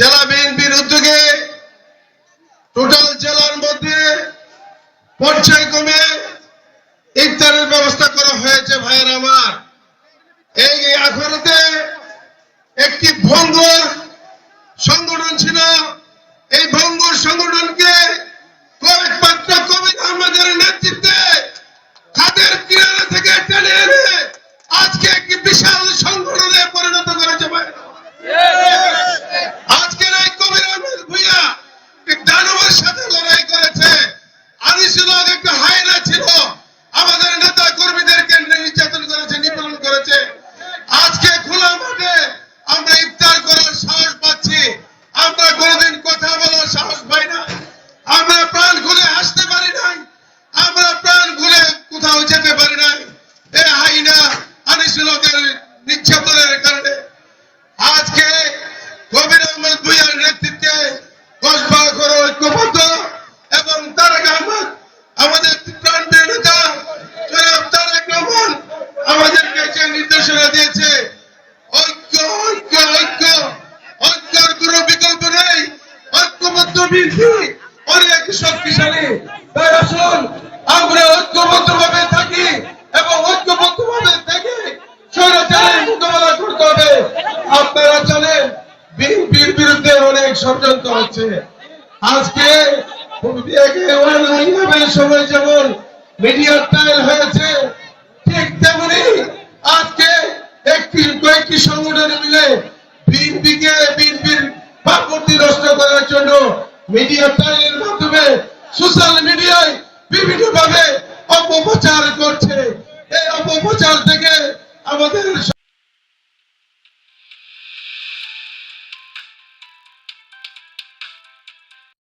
জেলা বিএনপির উদ্যোগে টোটাল জেলার মধ্যে পর্যায়ক্রমে ইফতারের ব্যবস্থা করা হয়েছে। ভাইয়ের আমার, এই আখড়াতে একটি ভঙ্গুর সংগঠন ছিল। এই ভঙ্গুর সংগঠনকে কয়েকমাত্র কবির আহমেদের নেতৃত্বে খাদের কিনারা থেকে টেনে এনে আজকে একটি বিশাল সংগঠনে পরিণত করেছে। আজকের এই কবির আহমেদ ভূঁইয়া দানবের সাথে লড়াই করেছে। আনিসুল হক একটা হায়না ছিল, আমাদের নেতা কর্মীদেরকে নির্যাতন করেছে, নিপীড়ন করেছে। আজকে খোলা মাঠে আমরা ইফতার করার সাহস পাচ্ছি। আমরা কোনোদিন কথা বলার সাহস পাই না। আমরা প্রাণ খুলে হাসতে পারি নাই, আমরা প্রাণ খুলে কোথাও যেতে পারি নাই এই হাইনা আনিসুল হকের নির্যাতনের কারণে। আজকে কবির আহমেদ ভূঁইয়ার নেতৃত্বে কসবা করো ঐক্যবদ্ধ এবং তারেক আহমদ আমাদের প্রাণপ্রিয় নেতা জনাব তারেক রহমান আমাদেরকে যে নির্দেশনা দিয়েছে, ঐক্য ঐক্য ঐক্য ঐক্যের কোনো বিকল্প নেই। ঐক্যবদ্ধ বিএনপি অনেক শক্তিশালী। তাই আসুন আমরা ঐক্যবদ্ধ ভাবে থাকি এবং ঐক্যবদ্ধ ভাবে থেকে স্বৈরাচারের মোকাবেলা করতে হবে। আপনারা জানেন বিএনপির বিরুদ্ধে অনেক ষড়যন্ত্র হচ্ছে। আজকে সময় যেমন মিডিয়া ট্রায়াল হয়েছে, ঠিক তেমনি আজকে কয়েকটি সংগঠন মিলে বিএনপির ভাবমূর্তি নষ্ট করার জন্য মিডিয়া ট্রায়ালের মাধ্যমে সোশ্যাল মিডিয়ায় বিভিন্ন ভাবে অপপ্রচার করছে। এই অপপ্রচার থেকে আমাদের